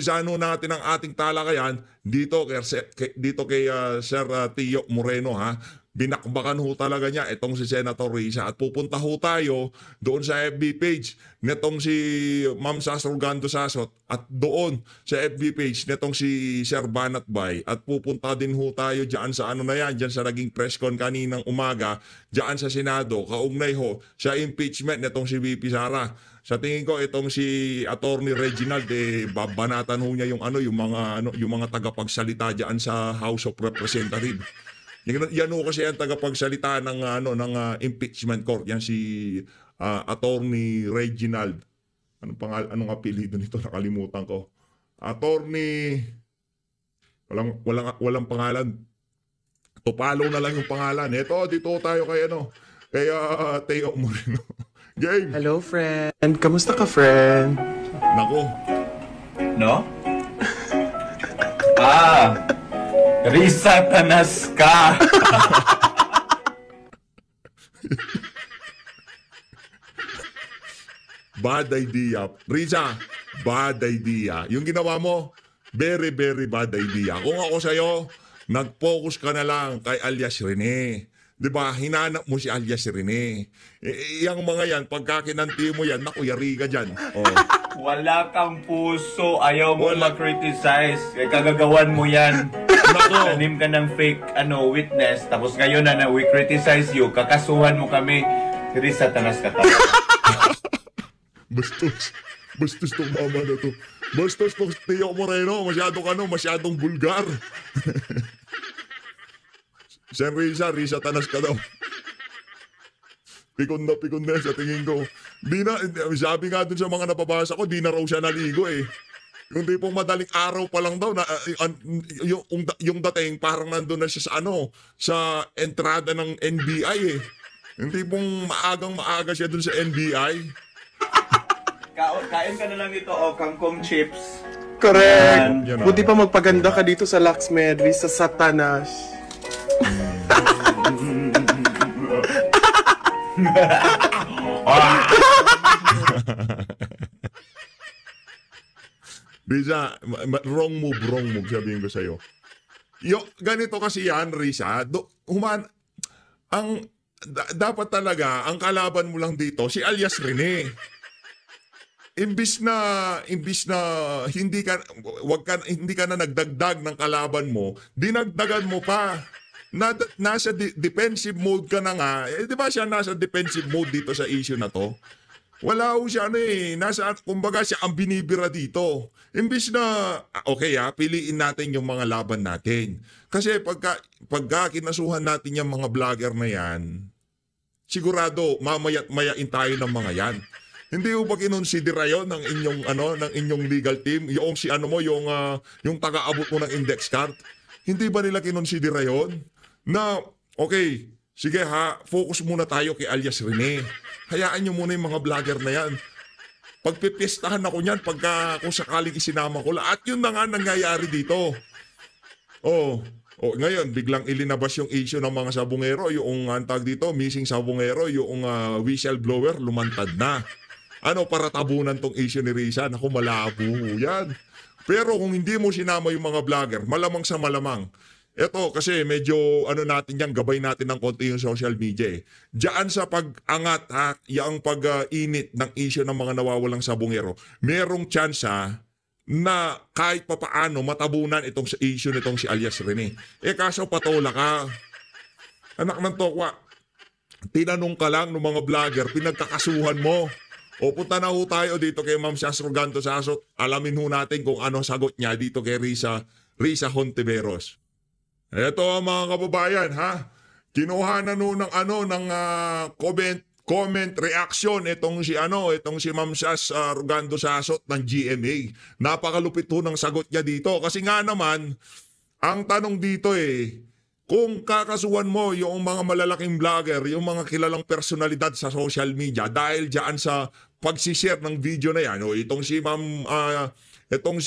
Umpisano natin ang ating talakayan dito kay Sir Tio Moreno ha. Binakbakan ho talaga niya itong si Senator Risa at pupunta ho tayo doon sa FB page nitong si Ma'am Sas Rugando Sasot at doon sa FB page nitong si Sir Banat Bay at pupunta din ho tayo diyan sa ano na yan, diyan sa naging press con kaninang umaga diyan sa Senado kaugnay ho sa impeachment nitong si VP Sara. Sa tingin ko itong si Attorney Reginald babanatan ho niya yung yung mga tagapagsalita diyan sa House of Representatives. Yan ho kasi ang tagapagsalita ng impeachment court. Yan si Attorney Reginald. Anong apelyido nito? Nakalimutan ko. Attorney walang pangalan. Tupalo na lang yung pangalan. Ito, dito tayo kay Teo Moreno. Game. Hello, friend. Kamusta ka, friend? Nako. No? Risa Tanas ka! Bad idea. Risa, bad idea. Yung ginawa mo, very, very bad idea. Kung ako sa'yo, nag-focus ka na lang kay alias Rene. Diba? Hinanap mo si alias Rene. Yung mga yan, pagka kinanti mo yan, naku, yari ka dyan. Oh. Wala kang puso. Ayaw mo ma-criticize. Kagagawan mo yan. Tanim ka ng fake witness. Tapos ngayon na we criticize you. Kakasuhan mo kami. Risa Tanas ka tayo. Bastos tong mama na to. Bastos tong Tio Moreno. Masyadong bulgar. Sen Risa Tanas ka daw. Pikon na sa tingin ko. Sabi nga dun sa mga napabasa ko, di na raw siya naligo eh. Yung tipong madaling araw pa lang daw, yung dating parang nandun na siya sa entrada ng NBI eh. Yung tipong maaga siya dun sa NBI. Kain ka na lang ito kangkong chips. Correct. Yan, Buti pa magpaganda ka dito sa Laxmed, Risa Satanas. Risa, wrong move sabihin ko sa'yo. Ganito kasi yan, Risa. Dapat talaga, ang kalaban mo lang dito, si alias Rene. Imbis na hindi ka na nagdagdag ng kalaban mo, dinagdagan mo pa. Nasa defensive mode ka na nga. Di ba siya nasa defensive mode dito sa issue na to? Wala ho siya kumbaga siya ang binibira dito. Imbis na, piliin natin yung mga laban natin. Kasi pagka kinasuhan natin yung mga vlogger na yan, sigurado mayain tayo ng mga yan. Hindi mo ba kinonsidera yon ng inyong legal team? Yung yung taga-abot mo ng index card? Hindi ba nila kinonsidera yon? Na, sige focus muna tayo kay alias Rene. Hayaan nyo muna yung mga vlogger na yan. Pagpipiestahan ako niyan kung sakaling isinama ko. At yun na nga nangyayari dito. Ngayon, biglang ilinabas yung issue ng mga sabungero. Yung antag dito, missing sabungero, yung whistleblower, lumantad na. Para tabunan tong issue ni Risa. Naku, malabo yan. Pero kung hindi mo sinama yung mga vlogger, malamang sa malamang. Ito, kasi medyo natin yan, gabay natin ng konti yung social media eh. Diyan sa pag-angat yung pag-init ng issue ng mga nawawalang sabungero, merong tsansa na kahit papaano matabunan itong issue nitong si alias Rene. Kaso patola ka. Anak ng tokwa, tinanong ka lang ng mga vlogger, pinagkakasuhan mo. Punta na ho tayo dito kay Ma'am Sas Rugando Sasot. Alamin ho natin kung ano sagot niya dito kay Risa Hontiveros. Eto mga kababayan Kinuha na no ng comment reaction itong si Ma'am Sas Rugando Sasot ng GMA. Napakalupit ho ng sagot niya dito kasi nga naman ang tanong dito kung kakasuhan mo yung mga malalaking vlogger, yung mga kilalang personalidad sa social media dahil diyan sa pagsishare ng video na yan, itong si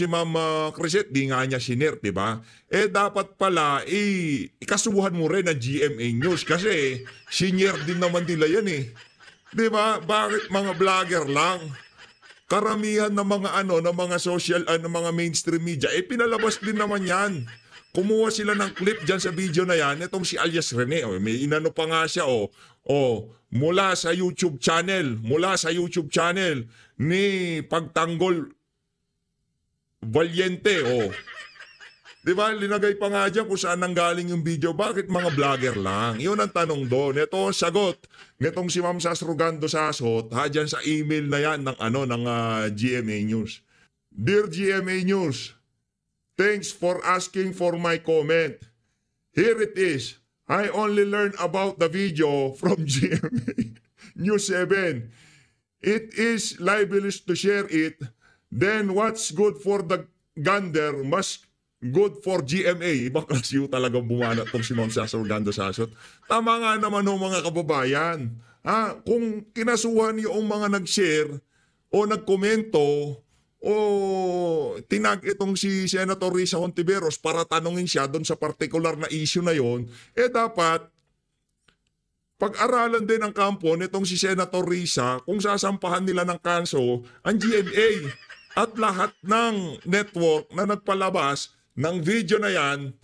Ma'am Crisette, di nga niya sinare, di ba? Dapat pala, ikasuhan mo rin ng GMA News kasi sinare din naman nila yan Di ba? Bakit mga vlogger lang? karamihan ng mga ng mga social, ng mga mainstream media, pinalabas din naman yan. Kumuha sila ng clip dyan sa video na yan, itong si alias Rene, may inano pa nga siya, mula sa YouTube channel ni Pagtanggol Valiente, Di ba? Linagay pa nga dyan kung saan nanggaling yung video. Bakit mga vlogger lang? Yun ang tanong doon. Ito ang sagot nitong si Ma'am Sas Rogando Sasot, dyan sa email na yan ng GMA News. Dear GMA News, thanks for asking for my comment. Here it is. I only learned about the video from GMA News 7. It is libelous to share it. Then what's good for the gander must good for GMA. Ibang klase talagang bumanat itong si Ma'am Sas Rogando Sasot. Tama nga naman mga kababayan. Kung kinasuhan yung mga nag-share o nagkomento o tinag itong si Senator Risa Hontiveros para tanungin siya doon sa particular na issue na yon, dapat pag-aralan din ang kampo nitong si Senator Risa kung sasampahan nila ng kanso ang GMA at lahat ng network na nagpalabas ng video na yan,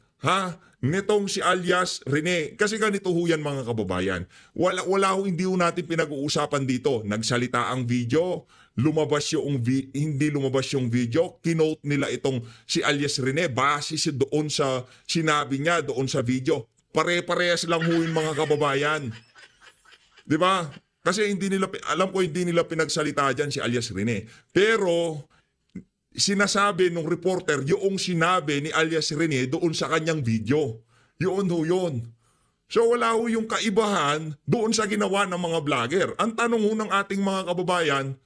nitong si alias Rene. Kasi ganito ho yan mga kababayan. Wala hindi ho natin pinag-uusapan dito. Nagsalita ang video, hindi lumabas yung video, kinote nila itong si alias Rene, base doon sa sinabi niya doon sa video. Pare-parehas lang ho yung mga kababayan. Di ba? Kasi alam ko hindi nila pinagsalita dyan si alias Rene. Pero sinasabi ng reporter yung sinabi ni alias Rene doon sa kanyang video. Yun. So wala ho yung kaibahan doon sa ginawa ng mga vlogger. Ang tanong ho ng ating mga kababayan,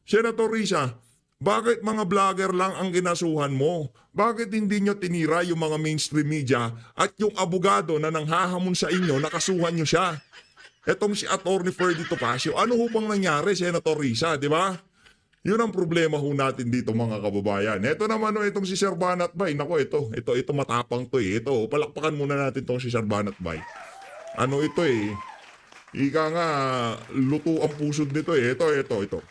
Senator Risa, bakit mga vlogger lang ang ginasuhan mo? Bakit hindi nyo tinira yung mga mainstream media at yung abogado na nanghahamon sa inyo, nakasuhan nyo siya? Etong si Atty. Ferdy Topacio, ano ho bang nangyari, Senator Risa, di ba? Yun ang problema ho natin dito mga kababayan. Ito naman itong si Sir Banat Bay. Nako, ito matapang to eh. Ito, palakpakan muna natin itong si Sir Banat Bay. Ito eh. Ika nga, luto ang pusod nito eh. Ito.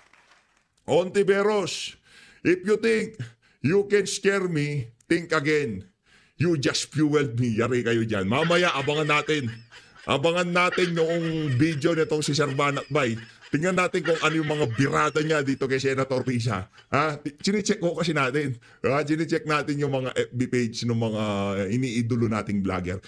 Hontiveros, if you think you can scare me, think again. You just fueled me. Yari kayo dyan. Mamaya, abangan natin yung video nitong si Sir Banat Bay. Tingnan natin kung ano yung mga birada niya dito kay Senator Risa. Chine-check ko kasi natin. Chine-check natin yung mga FB page ng mga iniidolo nating vlogger.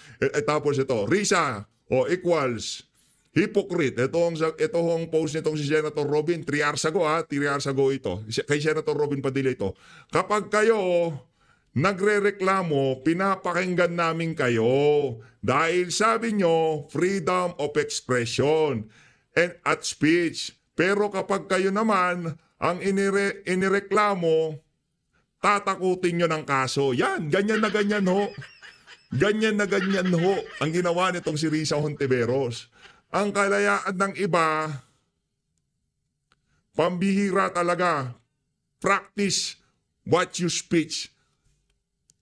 Tapos ito, Risa equals hypocrite. Ito ang post nitong si Senator Robin 3 hours ago 3 hours ago ito. Kay Senator Robin Padilla ito. Kapag kayo nagrereklamo, pinapakinggan namin kayo. Dahil sabi nyo, freedom of expression and at speech. Pero kapag kayo naman ang inireklamo, tatakutin nyo ng kaso. Yan, ganyan na ganyan ho. Ganyan na ganyan ho ang ginawa nitong si Risa Hontiveros. Ang kalayaan ng iba, pambihira talaga. Practice what you speech.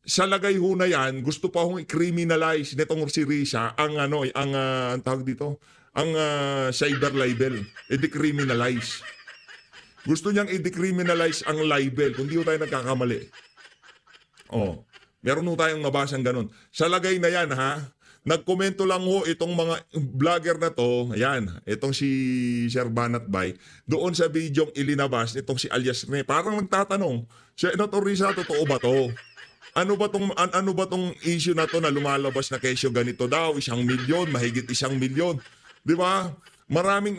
Sa lagay ho na yan, gusto pa hong i-criminalize nitong si Risa ang tawag dito, ang cyber libel, i-decriminalize. Gusto niyang i-decriminalize ang libel, kung di ho tayo nagkakamali. Meron ho tayong nabasang ganun. Sa lagay na yan nagkomento lang ho itong mga vlogger na to, ayan, itong si Sir Banat Bay, doon sa videong ilinabas itong si alias Rene, parang nagtatanong, Senator Risa, totoo ba to? Ano ba tong issue na to na lumalabas na kesyo ganito daw, 1 milyon, mahigit 1 milyon? Di ba? Maraming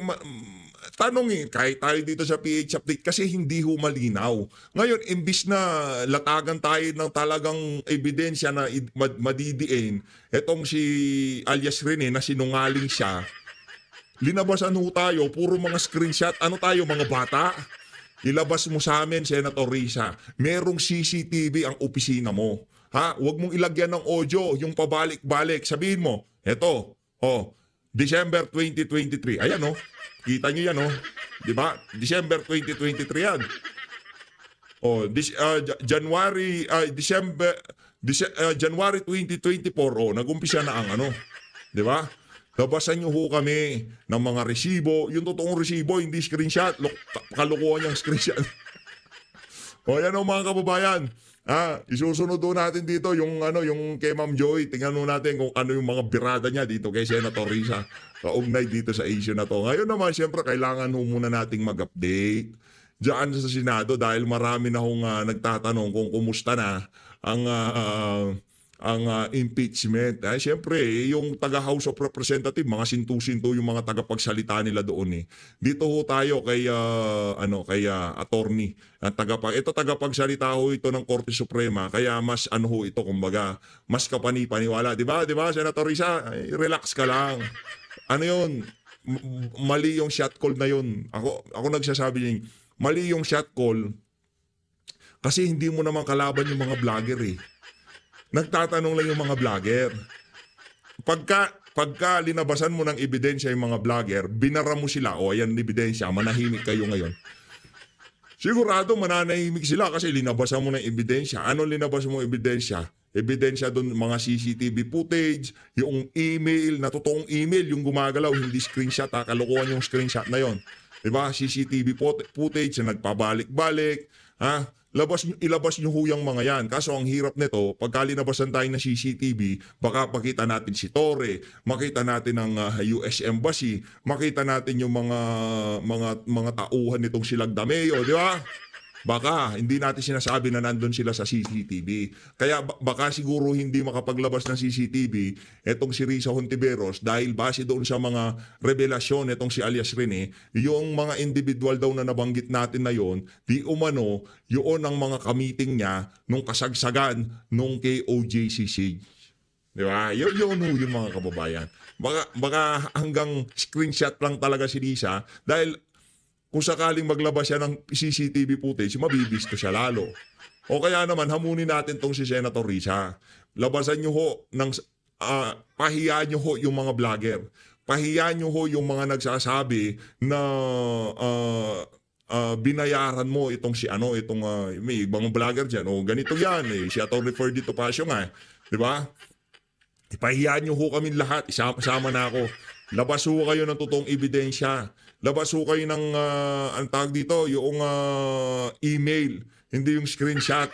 tanong kahit tayo dito sa PH Update kasi hindi ho malinaw. Ngayon, imbis na latagan tayo ng talagang ebidensya na madidiin, etong si alias Rene na sinungaling siya, linabasan ho tayo, puro mga screenshot. Ano tayo, mga bata? Ilabas mo sa amin, Senator Risa. Merong CCTV ang opisina mo. Huwag mong ilagyan ng audio, yung pabalik-balik. Sabihin mo, eto, December 2023. Ayan kita nyo yan Di ba? December 2023 yan. January 2024, nag-umpisa na ang Di ba? labasan nyo ho kami ng mga resibo. Yung totoong resibo, hindi screenshot. Kalukuhan yung screenshot. O yan o mga kababayan. Isusunod do natin dito yung yung kay Ma'am Joy. Tingnan mo natin kung ano yung mga birada niya dito kay Senator Risa. Kaugnay dito sa issue na to. Ngayon naman siyempre kailangan ho muna nating mag-update diyan sa Senado dahil marami na hong nagtatanong kung kumusta na ang impeachment. Siyempre, yung taga House of Representative, mga sintu-sintu yung mga tagapagsalita nila doon eh. Dito ho tayo kay attorney. Ito tagapagsalita ho ito ng Korte Suprema, kaya mas ito kumbaga, mas kapani-paniwala. Di ba, Senator Risa? Relax ka lang. Ano yun? Mali yung shot call na yun. Ako nagsasabi niya, mali yung shot call kasi hindi mo naman kalaban yung mga vlogger eh. Nagtatanong lang yung mga vlogger. Pagka linabasan mo ng ebidensya yung mga vlogger, binara mo sila, ayan ebidensya, manahimik kayo ngayon. Sigurado mananahimik sila kasi linabasan mo ng ebidensya. Ano linabasan mo ebidensya? Ebidensya doon mga CCTV footage, yung email, na totoong email, yung gumagalaw, hindi screenshot, kalokohan yung screenshot na yon. Diba? CCTV footage na nagpabalik-balik, ilabas nyo huyang mga yan. Kaso ang hirap nito, pagka linabasan tayo ng CCTV, baka pakita natin si Torre, makita natin ang US Embassy, makita natin yung mga tauhan nitong Silag Dameo, di ba? Baka hindi natin sinasabi na nandun sila sa CCTV. Kaya baka siguro hindi makapaglabas ng CCTV etong si Risa Hontiveros dahil base doon sa mga revelasyon etong si alias Rene, yung mga individual daw na nabanggit natin na yon, di umano, yun ang mga kamiting niya nung kasagsagan nung KOJCC. Di ba? Yun yung mga kababayan. Baka hanggang screenshot lang talaga si Risa dahil kung sakaling maglabas siya ng CCTV footage, mabibisto siya lalo. O kaya naman, hamunin natin tong si Senator Risa. Labasan nyo ho, pahiyaan nyo ho yung mga vlogger. Pahiyaan nyo ho yung mga nagsasabi na binayaran mo itong may ibang vlogger dyan. O ganito yan, si Atty. Ferdy Topacio nga. Di ba? Ipahiyaan nyo ho kami lahat. Isama na ako. Labas ho kayo ng totoong ebidensya. Labas ho kayo ng, ang tawag dito, yung email, hindi yung screenshot.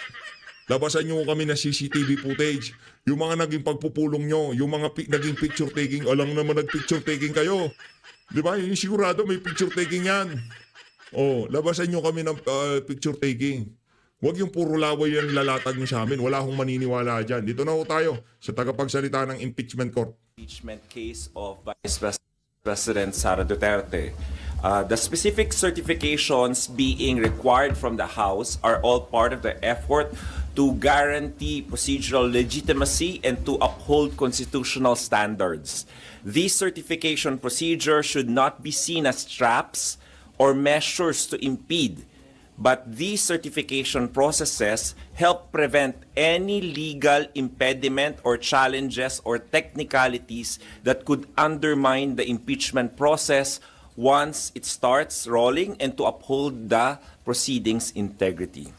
Labasan nyo kami ng CCTV footage. Yung mga naging pagpupulong nyo, yung mga naging picture taking, alam naman nag-picture taking kayo. Di ba? Yung sigurado may picture taking yan. Labasan nyo kami ng picture taking. Huwag yung puro laway yan lalatag nyo sa amin. Wala akong maniniwala dyan. Dito na ho tayo sa tagapagsalita ng impeachment court. Impeachment case of Vice President Sara Duterte. The specific certifications being required from the House are all part of the effort to guarantee procedural legitimacy and to uphold constitutional standards. These certification procedures should not be seen as traps or measures to impede, but these certification processes help prevent any legal impediment or challenges or technicalities that could undermine the impeachment process once it starts rolling and to uphold the proceedings' integrity.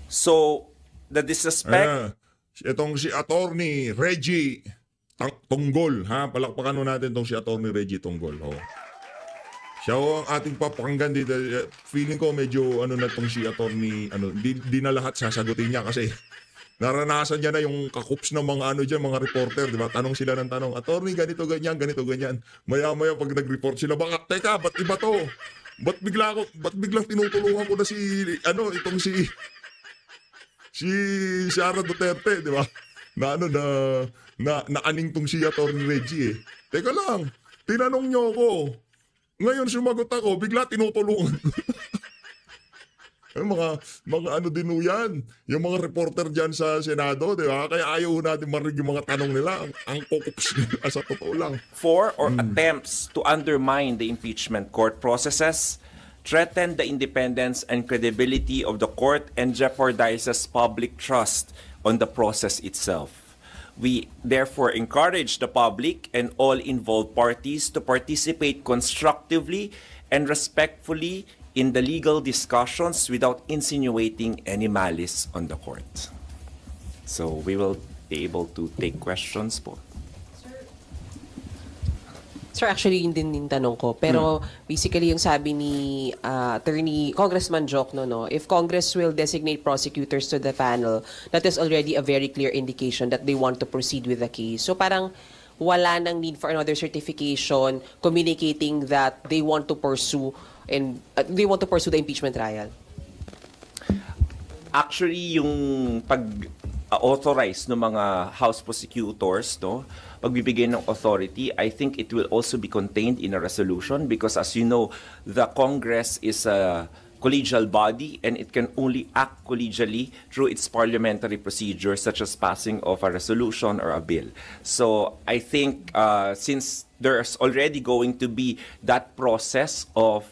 So, the disrespect... Itong si Attorney Reggie Tonggol, palakpakan natin itong si Attorney Reggie Tonggol. Siya ang ating papakinggan dito. Feeling ko medyo na itong si Attorney, di na lahat sasagutin niya kasi naranasan niya na yung kakups ng mga mga reporter, di ba? Tanong sila ng tanong, Attorney, ganito, ganyan, ganito, ganyan. Maya-maya pag nag-report sila, baka, teka, ba't iba to? Ba't biglang tinutulungan ko na itong si Sara Duterte, di ba? Na aning tong si Attorney Reggie eh. Teka lang, tinanong niyo ako. Ngayon sumagot ako, bigla tinutulungan. mga din yan. Yung mga reporter dyan sa Senado, di ba? Kaya ayaw natin marinig yung mga tanong nila. Ang kukups nila sa totoo lang. For or attempts to undermine the impeachment court processes, threaten the independence and credibility of the court, and jeopardizes public trust on the process itself. We therefore encourage the public and all involved parties to participate constructively and respectfully in the legal discussions without insinuating any malice on the court. So we will be able to take questions po. Sir, actually, yun din yung tanong ko. Pero basically, yung sabi ni Attorney Congressman Jokno, no, if Congress will designate prosecutors to the panel, that is already a very clear indication that they want to proceed with the case. So parang wala nang need for another certification communicating that they want to pursue the impeachment trial. Actually, yung pag-authorize ng mga House prosecutors, no, pagbibigay ng authority, I think it will also be contained in a resolution because as you know, the Congress is a collegial body and it can only act collegially through its parliamentary procedures such as passing of a resolution or a bill. So I think since there's already going to be that process of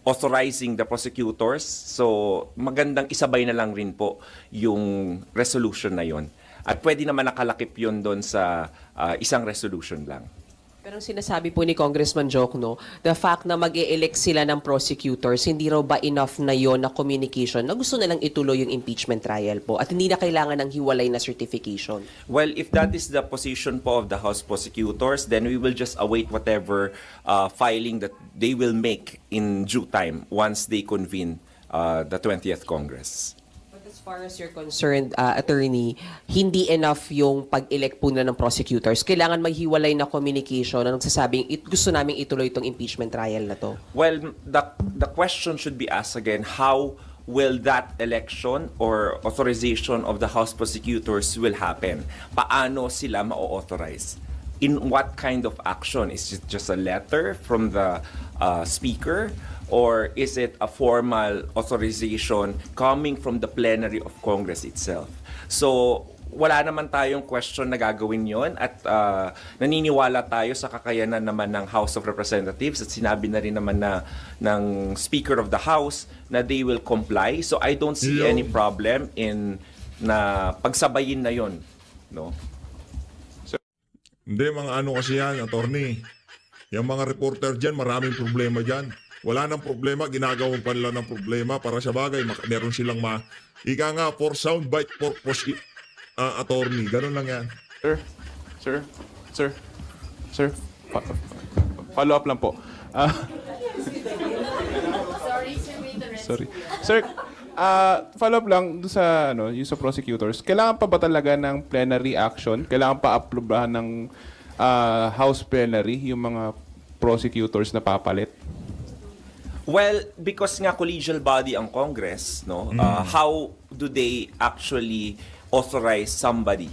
authorizing the prosecutors, so magandang isabay na lang rin po yung resolution na yon. At pwede naman nakalakip yun doon sa isang resolution lang. Pero ang sinasabi po ni Congressman Jokno, the fact na mag-e-elect sila ng prosecutors, hindi raw ba enough na yon na communication na gusto nilang ituloy yung impeachment trial po at hindi na kailangan ng hiwalay na certification? Well, if that is the position po of the House prosecutors, then we will just await whatever filing that they will make in due time once they convene the 20th Congress. As far as you're concerned, attorney, hindi enough yung pag-elect po na ng prosecutors. Kailangan maghiwalay na communication na nagsasabing gusto naming ituloy itong impeachment trial na to. Well, the question should be asked again, how will that election or authorization of the House prosecutors will happen? Paano sila ma-authorize? In what kind of action? Is it just a letter from the Speaker? Or is it a formal authorization coming from the plenary of Congress itself? So, wala naman tayong question na gagawin yon at naniniwala tayo sa kakayanan naman ng House of Representatives at sinabi na rin naman ng Speaker of the House na they will comply. So, I don't see any problem in na pagsabayin na yon, no? Hindi, mga ano kasi yan, attorney. Yung mga reporter dyan, maraming problema dyan. Wala nang problema, ginagawang pa nila ng problema para sa bagay, meron silang ika nga, for soundbite purpose, attorney. Ganun lang yan. Sir. Follow up lang po. Sorry. Sir, follow up lang doon sa yung sa prosecutors. Kailangan pa ba talaga ng plenary action? Kailangan pa aprobahan ng House plenary yung mga prosecutors na papalit? Well, because nga collegial body ang Congress, no, how do they actually authorize somebody?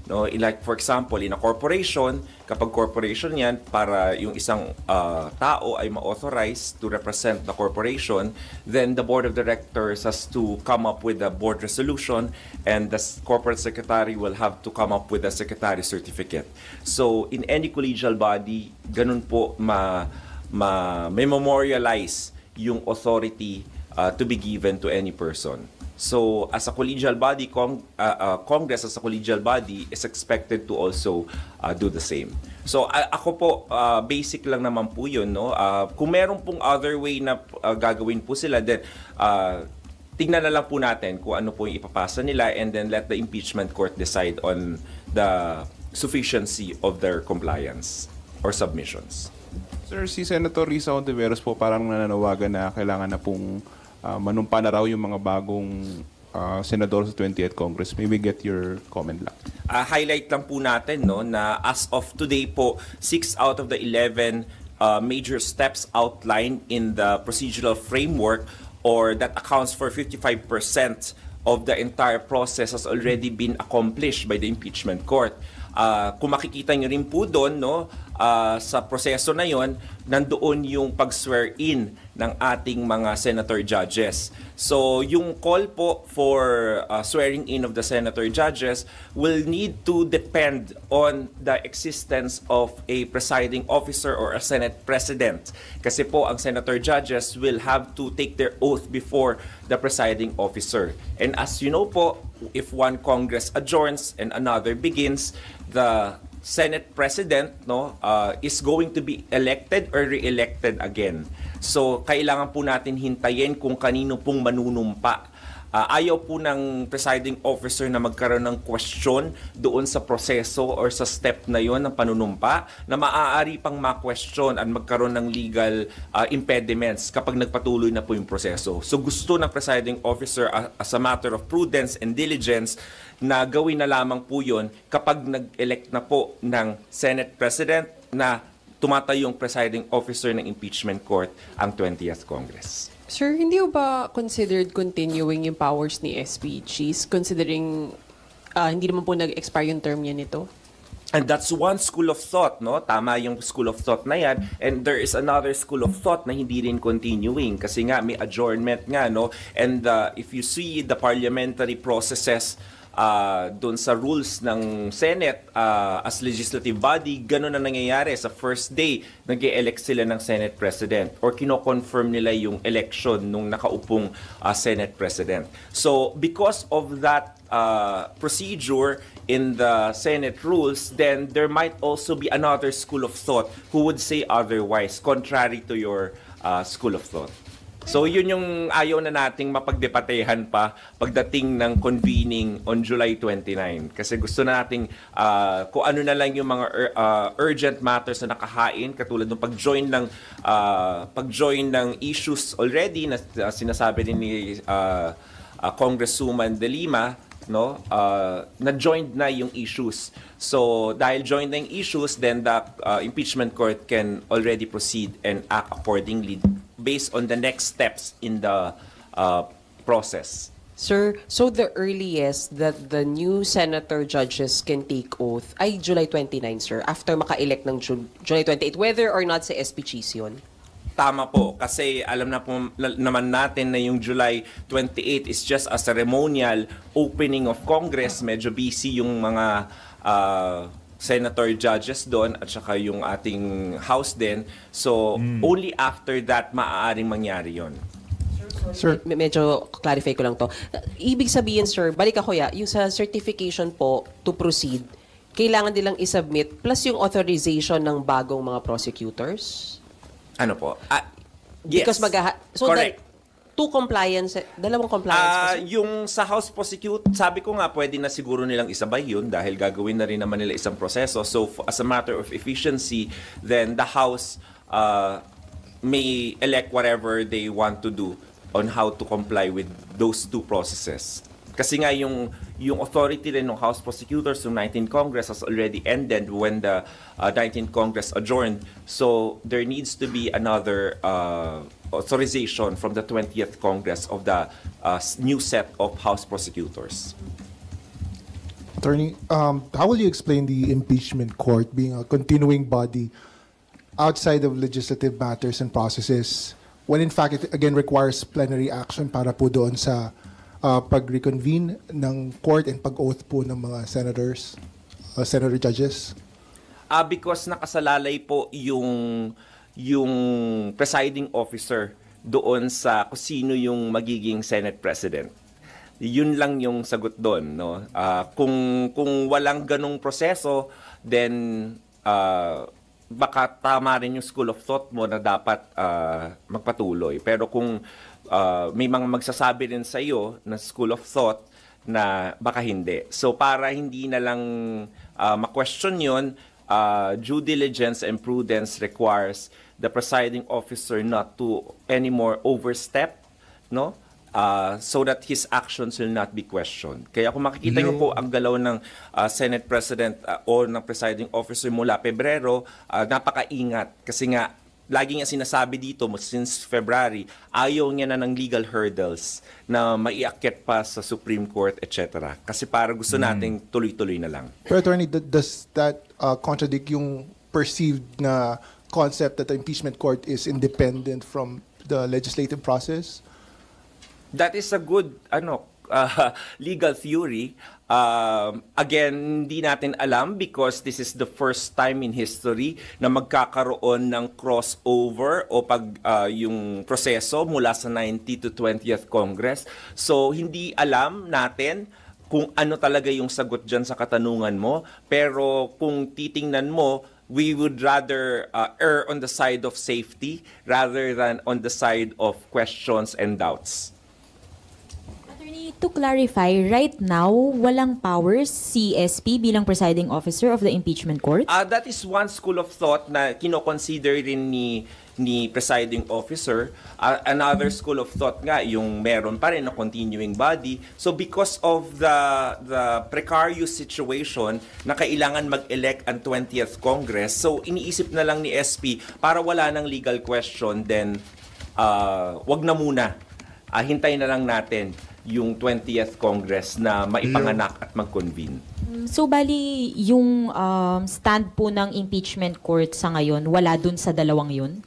No, like for example, in a corporation, kapag corporation yan, para yung isang tao ay ma-authorize to represent the corporation, then the board of directors has to come up with a board resolution and the corporate secretary will have to come up with a secretary certificate. So, in any collegial body, ganun po may memorialize yung authority to be given to any person. So, as a collegial body, Congress as a collegial body is expected to also do the same. So, ako po, basic lang naman po yun, no? Kung meron pong other way na gagawin po sila, then tignan na lang po natin kung ano po yung ipapasa nila and then let the impeachment court decide on the sufficiency of their compliance or submissions. Sir, si Senator Risa Hontiveros po parang nananawagan na kailangan na pong manumpa na raw yung mga bagong senador sa 20th Congress. Maybe get your comment lang. Highlight lang po natin, no, na as of today po, 6 out of the 11 major steps outlined in the procedural framework or that accounts for 55% of the entire process has already been accomplished by the impeachment court. Kung makikita nyo rin po doon, no, sa proseso na yon, nandoon yung pag-swear in ng ating mga senator judges. So, yung call po for swearing in of the senator judges will need to depend on the existence of a presiding officer or a Senate President. Kasi po, ang senator judges will have to take their oath before the presiding officer. And as you know po, if one Congress adjourns and another begins, the Senate President, no, is going to be elected or re-elected again. So, kailangan po natin hintayin kung kanino pong manunumpa ayaw po ng presiding officer na magkaroon ng question doon sa proseso or sa step na yon ng panunumpa na maaari pang ma-question at magkaroon ng legal impediments kapag nagpatuloy na po yung proseso. So gusto ng presiding officer as a matter of prudence and diligence na gawin na lamang po yun kapag nag-elect na po ng Senate President na tumatayong presiding officer ng impeachment court ang 20th Congress. Sir, hindi ho ba considered continuing yung powers ni SPGs considering hindi naman po nag-expire yung term niya nito? And that's one school of thought, no? Tama yung school of thought na yan. And there is another school of thought na hindi rin continuing kasi nga may adjournment nga, no? And if you see the parliamentary processes doon sa rules ng Senate as legislative body, ganun na nangyayari sa first day nag-e-elect sila ng Senate President or kino-confirm nila yung election nung nakaupong Senate President. So because of that procedure in the Senate rules, then there might also be another school of thought who would say otherwise, contrary to your school of thought. So yun yung ayaw na nating mapagdebatehan pa pagdating ng convening on July 29. Kasi gusto na nating kung ano na lang yung mga urgent matters na nakahain, katulad ng pag-join ng issues already na sinasabi din ni Congresswoman De Lima, no, na-joined na yung issues. So dahil joined na yung issues, then the impeachment court can already proceed and act accordingly based on the next steps in the process. Sir, so the earliest that the new senator judges can take oath ay July 29, sir, after maka-elect ng July 28, whether or not sa SPGs yun? Tama po, kasi alam na po naman natin na yung July 28 is just a ceremonial opening of Congress. Medyo busy yung mga senator judges doon at saka yung ating House din. So, only after that maaaring mangyari yon. Sir, medyo clarify ko lang to. Ibig sabihin, sir, balik ako yung sa certification po to proceed, kailangan nilang isubmit plus yung authorization ng bagong mga prosecutors? Ano po? Yes. Because so correct. Dalawang compliance. Yung sa House prosecute, sabi ko nga pwede na siguro nilang isabay yun dahil gagawin na rin naman nila isang proseso. So as a matter of efficiency, then the House may elect whatever they want to do on how to comply with those two processes. Kasi nga yung authority rin ng House prosecutors ng 19th Congress has already ended when the 19th Congress adjourned. So there needs to be another authorization from the 20th Congress of the new set of House prosecutors. Attorney, how will you explain the impeachment court being a continuing body outside of legislative matters and processes when in fact it again requires plenary action para po doon sa pag-reconvene ng court and pag-oath po ng mga senators, senator judges? Because nakasalalay po yung presiding officer doon sa kung sino yung magiging Senate President. Yun lang yung sagot doon, no? Kung walang ganong proseso, then baka tama rin yung school of thought mo na dapat magpatuloy. Pero kung may mga magsasabi rin sa iyo na school of thought na baka hindi. So para hindi na lang ma-question yun, due diligence and prudence requires the presiding officer not to anymore overstep, no? So that his actions will not be questioned. Kaya kung makikita niyo po ang galaw ng Senate President o ng presiding officer mula Pebrero, napakaingat kasi nga lagi nga sinasabi dito since February, ayaw niya na ng legal hurdles na maiakyat pa sa Supreme Court, etc. Kasi para gusto nating tuloy-tuloy na lang. Pero Attorney, does that contradict yung perceived na concept that the impeachment court is independent from the legislative process? That is a good legal theory. Again, hindi natin alam because this is the first time in history na magkakaroon ng crossover o yung proseso mula sa 90 to 20th Congress. So, hindi alam natin kung ano talaga yung sagot dyan sa katanungan mo. Pero kung titingnan mo, we would rather err on the side of safety rather than on the side of questions and doubts. Attorney, Attorney, to clarify, right now, walang powers si SP bilang presiding officer of the impeachment court? That is one school of thought na kino-consider rin ni presiding officer. Another school of thought nga, yung meron pa rin na continuing body. So because of the precarious situation na kailangan mag-elect ang 20th Congress, so iniisip na lang ni SP para wala ng legal question, then wag na muna. Hintayin na lang natin yung 20th Congress na maipanganak at mag-convene. So, bali, yung stand po ng impeachment court sa ngayon, wala dun sa dalawang yun?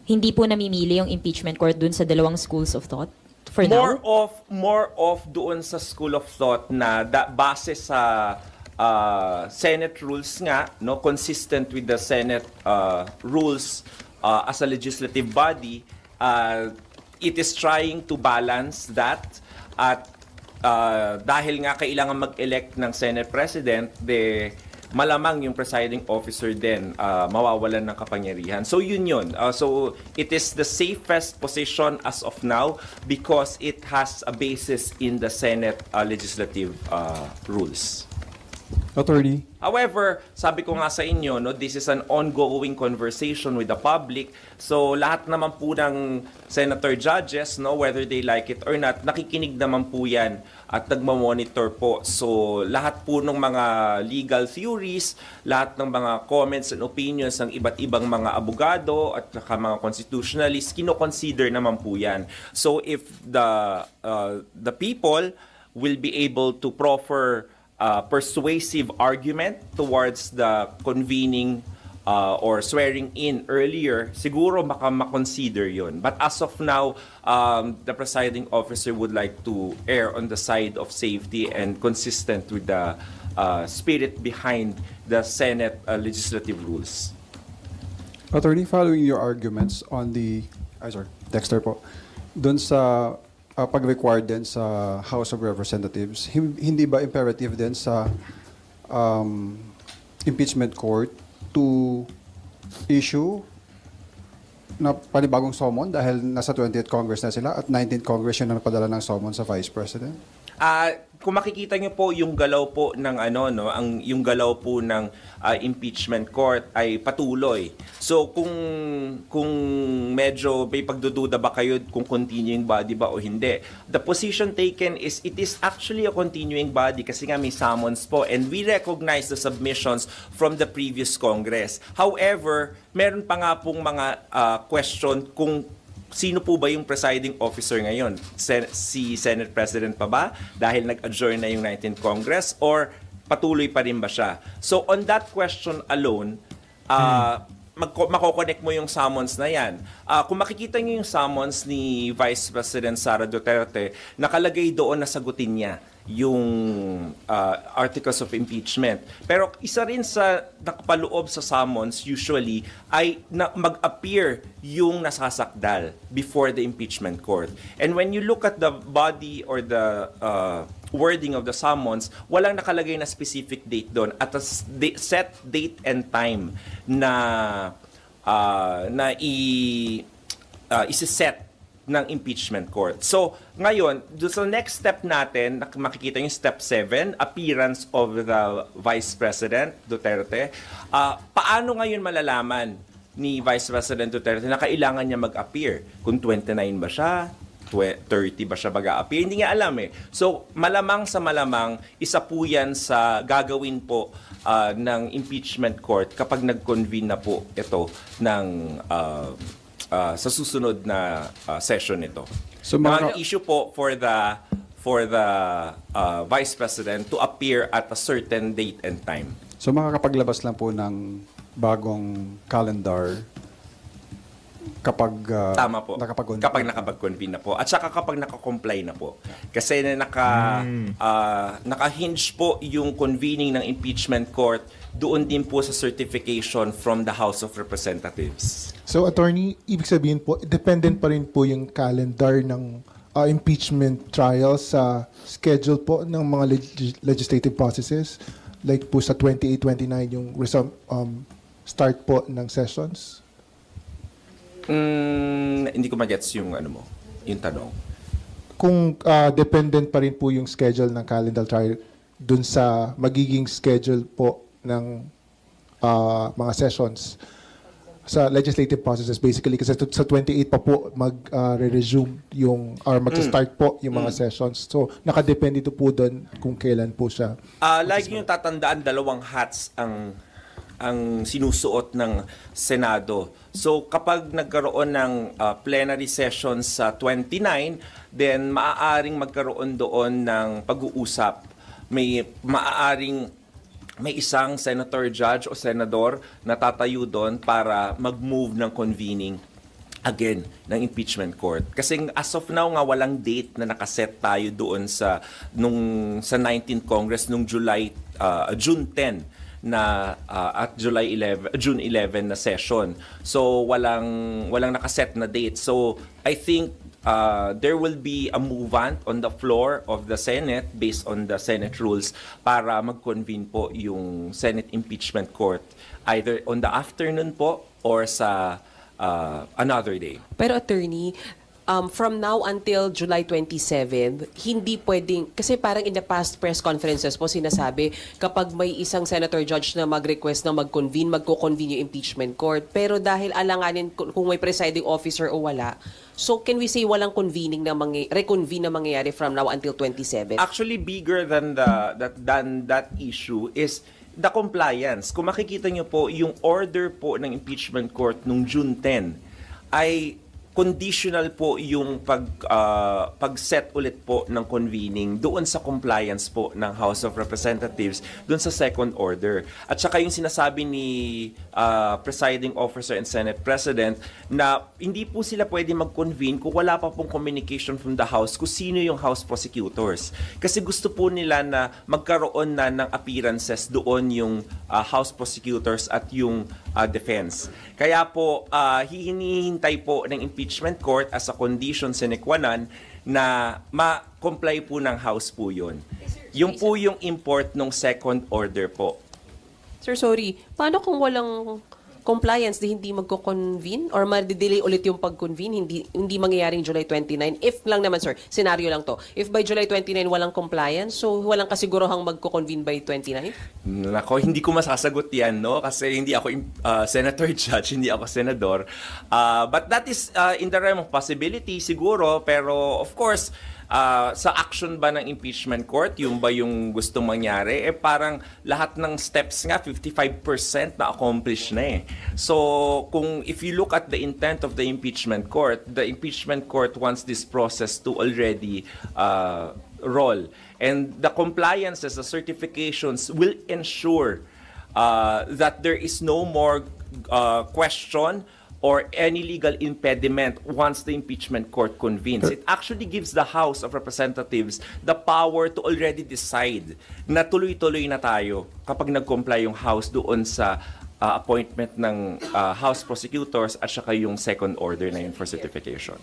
Hindi po namimili yung impeachment court dun sa dalawang schools of thought? For now? More of doon sa school of thought na base sa Senate rules nga, no, consistent with the Senate rules as a legislative body, it is trying to balance that. At dahil nga kailangan mag-elect ng Senate President, malamang yung presiding officer din mawawalan ng kapangyarihan. So yun. So it is the safest position as of now because it has a basis in the Senate legislative rules. Attorney. However, sabi ko nga sa inyo, no, this is an ongoing conversation with the public. So lahat naman po ng senator judges, no, whether they like it or not, nakikinig naman po yan at nagmamonitor po. So lahat po ng mga legal theories, lahat ng mga comments and opinions ng iba't ibang mga abogado at mga constitutionalists, kino-consider naman po yan. So if the people will be able to proffer persuasive argument towards the convening or swearing in earlier, siguro baka makonsider yun. But as of now, the presiding officer would like to err on the side of safety and consistent with the spirit behind the Senate legislative rules. Attorney, following your arguments on Dexter po, dun sa pag-required din sa House of Representatives, hindi ba imperative din sa impeachment court to issue na panibagong summon dahil nasa 20th Congress na sila at 19th Congress yun na napadala ng summon sa Vice President? Kung makikita niyo po yung galaw po ng yung galaw po ng impeachment court ay patuloy. So kung medyo may pagdududa ba kayo kung continuing body ba o hindi, the position taken is it is actually a continuing body kasi nga may summons po and we recognize the submissions from the previous Congress. However, meron pa nga pong mga question kung sino po ba yung presiding officer ngayon? Si Senate President pa ba? Dahil nag-adjourn na yung 19th Congress? Or patuloy pa rin ba siya? So on that question alone, makokonect mo yung summons na yan. Kung makikita niyo yung summons ni Vice President Sara Duterte, nakalagay doon na sagutin niya yung articles of impeachment. Pero isa rin sa nakapaloob sa summons usually ay mag-appear yung nasasakdal before the impeachment court. And when you look at the body or the wording of the summons, walang nakalagay na specific date doon at a set date and time na isiset ng impeachment court. So, ngayon, sa next step natin, makikita yung step 7, appearance of the Vice President Duterte. Paano ngayon malalaman ni Vice President Duterte na kailangan niya mag-appear? Kung 29 ba siya? 30 ba siya mag-a-appear? Hindi niya alam eh. So, malamang sa malamang, isa po yan sa gagawin po ng impeachment court kapag nag-convene na po ito ng sa susunod na session nito. So, mga issue po for the Vice President to appear at a certain date and time. So makakapaglabas lang po ng bagong calendar kapag tama po. Kapag nakapag-convene na po. At saka kapag naka-comply na po. Kasi naka-hinge po yung convening ng impeachment court doon din po sa certification from the House of Representatives. So, Attorney, ibig sabihin po, dependent pa rin po yung calendar ng impeachment trial sa schedule po ng mga legislative processes? Like po sa 28-29 yung start po ng sessions? Hindi ko magets yung yung tanong. kung dependent pa rin po yung schedule ng calendar trial dun sa magiging schedule po ng mga sessions sa legislative processes basically kasi sa 28 pa po mag-resume yung or mag-start po yung mga sessions. So nakadepende ito po doon kung kailan po siya. Lagi yung tatandaan, dalawang hats ang sinusuot ng Senado. So kapag nagkaroon ng plenary session sa 29, then maaaring magkaroon doon ng pag-uusap. May isang senator judge o senador na tatayo doon para mag-move ng convening again ng impeachment court. Kasi as of now nga walang date na nakaset tayo doon sa 19th Congress nung June 10 na at June 11 na session. So walang nakaset na date. So I think there will be a movement on the floor of the Senate based on the Senate rules para mag-convene po yung Senate Impeachment Court either on the afternoon po or sa another day. Pero attorney, from now until July 27, hindi pwedeng, kasi parang in the past press conferences po sinasabi, kapag may isang senator judge na mag-request na magko-convene yung impeachment court. Pero dahil alanganin kung may presiding officer o wala, so can we say walang convening na reconvene na mangyayari from now until 27? Actually, bigger than that issue is the compliance. Kung makikita nyo po, yung order po ng impeachment court nung June 10 ay conditional po yung pag-set ulit po ng convening doon sa compliance po ng House of Representatives doon sa second order. At saka yung sinasabi ni Presiding Officer and Senate President na hindi po sila pwede mag-convene kung wala pa pong communication from the House kung sino yung House prosecutors. Kasi gusto po nila na magkaroon na ng appearances doon yung House prosecutors at yung defense. Kaya po, hinihintay po ng impeachment court as a condition sine qua non na ma-comply po ng House po yun. Yung po yung import ng second order po. Sir, sorry. Paano kung walang compliance, hindi magko-convene? Or ma-delay ulit yung pag-convene? Hindi mangyayaring July 29? If lang naman, sir, scenario lang to. If by July 29 walang compliance, so walang kasigurohang magko-convene by 29? Nako, hindi ko masasagot yan, no? Kasi hindi ako senator judge, hindi ako senador. But that is in the realm of possibility, siguro. Pero, of course, sa action ba ng impeachment court, yung ba yung gustong mangyari, parang lahat ng steps nga, 55% na accomplish na eh. So, if you look at the intent of the impeachment court wants this process to already roll. And the compliances, the certifications will ensure that there is no more question or any legal impediment once the impeachment court convenes. It actually gives the House of Representatives the power to already decide na tuloy-tuloy na tayo kapag nag-comply yung House doon sa appointment ng House prosecutors at saka yung second order na yun for certification.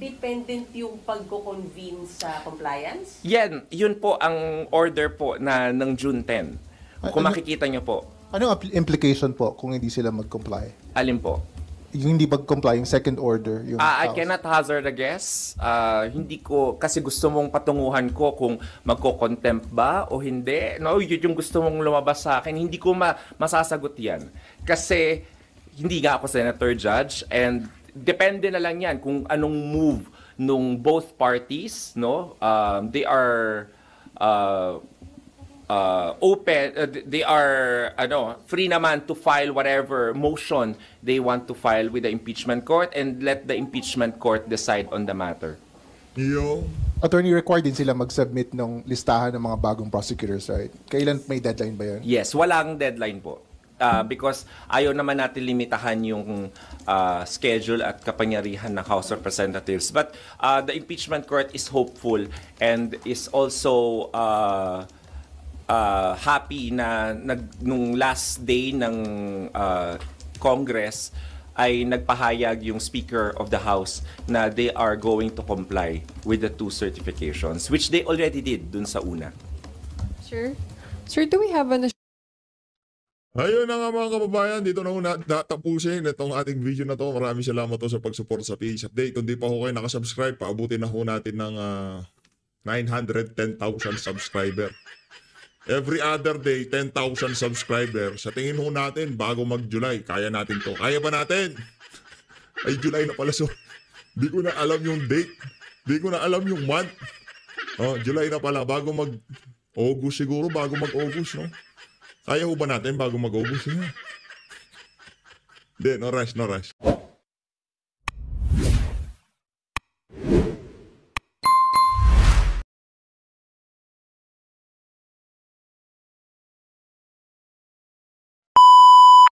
Dependent yung pag-convene sa compliance? Yun po ang order po ng June 10. Kung makikita nyo po. Anong implication po kung hindi sila mag-comply? Alin po? Yung hindi mag-comply, yung second order. Yung I cannot hazard a guess. Hindi ko, kasi gusto mong patunguhan ko kung magko-contempt ba o hindi. No, yun yung gusto mong lumabas sa akin. Hindi ko masasagot yan. Kasi hindi nga ako senator judge and depende na lang yan kung anong move nung both parties. No, they are open, they are free naman to file whatever motion they want to file with the impeachment court and let the impeachment court decide on the matter. Attorney, required din sila mag-submit ng listahan ng mga bagong prosecutors, right? Kailan may deadline ba yun? Yes, walang deadline po. Because ayaw naman natin limitahan yung schedule at kapangyarihan ng House of Representatives. But the impeachment court is hopeful and is also happy na nung last day ng Congress ay nagpahayag yung Speaker of the House na they are going to comply with the two certifications, which they already did dun sa una. Sir, do we have an Ayun na nga mga kababayan, dito na ho tapusin itong ating video na to. Maraming salamat to sa pag-support sa PH Update. Kung di pa ho kayo nakasubscribe, paabutin na ho natin ng 910,000 subscriber. Every other day, 10,000 subscriber. Sa tingin ho natin, bago mag-July, kaya natin to. Kaya ba natin? Ay, July na pala. So, di ko na alam yung date. Di ko na alam yung month. Oh, July na pala. Bago mag-August siguro, bago mag-August, no? Kaya ho ba natin bago mag-August? Hindi, no rush, no rush.